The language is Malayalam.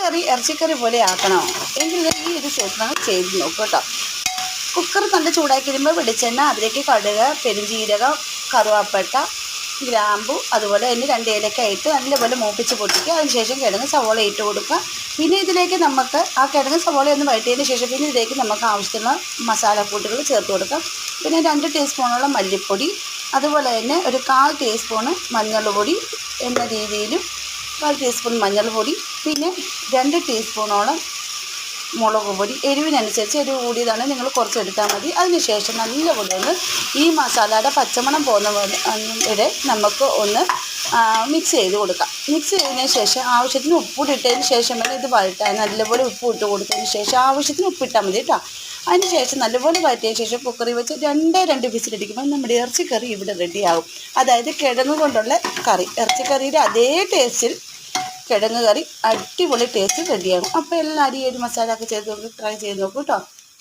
കറി ഇറച്ചിക്കറി പോലെ ആക്കണോ എങ്കിൽ ഈ ഒരു സ്റ്റെപ്പ് നമ്മൾ ചെയ്ത് നോക്കും കേട്ടോ. കുക്കർ നല്ല ചൂടാക്കി കഴിയുമ്പോൾ വെളിച്ചെണ്ണ, അതിലേക്ക് കടുക്, പെരുംജീരകം, കറുവാപ്പട്ട, ഗ്രാമ്പു, അതുപോലെ തന്നെ 2 ഏലക്ക ഇട്ട് നല്ലപോലെ മൂപ്പിച്ച് പൊട്ടിക്കുക. അതിനുശേഷം കിഴങ്ങ് സവോള ഇട്ട് കൊടുക്കുക. പിന്നെ ഇതിലേക്ക് നമുക്ക് ആ കിഴങ്ങ് സവോള ഒന്ന് വഴറ്റിയതിന് ശേഷം പിന്നെ ഇതിലേക്ക് നമുക്ക് ആവശ്യത്തിനുള്ള മസാലക്കൂട്ടുകൾ ചേർത്ത് കൊടുക്കാം. പിന്നെ 2 ടീസ്പൂണോളം മല്ലിപ്പൊടി, അതുപോലെ തന്നെ ഒരു 1/4 ടീസ്പൂണ് മഞ്ഞൾപ്പൊടി എന്ന രീതിയിലും 1/4 ടീസ്പൂൺ മഞ്ഞൾപ്പൊടി, പിന്നെ 2 ടീസ്പൂണോളം മുളക് പൊടി. എരിവിനനുസരിച്ച് എരിവ് കൂടിയതാണ് നിങ്ങൾ കുറച്ചെടുത്താൽ മതി. അതിനുശേഷം നല്ലപോലെ ഒന്ന് ഈ മസാലയുടെ പച്ചമണം പോകുന്ന വരെ നമുക്ക് ഒന്ന് മിക്സ് ചെയ്ത് കൊടുക്കാം. മിക്സ് ചെയ്തതിന് ശേഷം ആവശ്യത്തിന് ഉപ്പിട്ട് ഇട്ടതിന് ശേഷം വേണം ഇത് വഴറ്റാൻ. നല്ലപോലെ ഉപ്പ് ഇട്ട് കൊടുത്തതിന് ശേഷം ആവശ്യത്തിന് ഉപ്പിട്ടാൽ മതി കേട്ടോ. അതിന് ശേഷം നല്ലപോലെ വഴറ്റിയതിന് ശേഷം കുക്കറിൽ വെച്ച് 2 വിസിലടിക്കുമ്പോൾ നമ്മുടെ ഇറച്ചിക്കറി ഇവിടെ റെഡിയാകും. അതായത് കിഴങ്ങ് കൊണ്ടുള്ള കറി, ഇറച്ചിക്കറിയുടെ അതേ ടേസ്റ്റിൽ കിഴങ്ങ് കറി അടിപൊളി ടേസ്റ്റ് റെഡിയാകും. അപ്പോൾ എല്ലാവരും ഈ ഒരു മസാല ഒക്കെ ചെയ്ത് ട്രൈ ചെയ്ത് നോക്കൂ കേട്ടോ.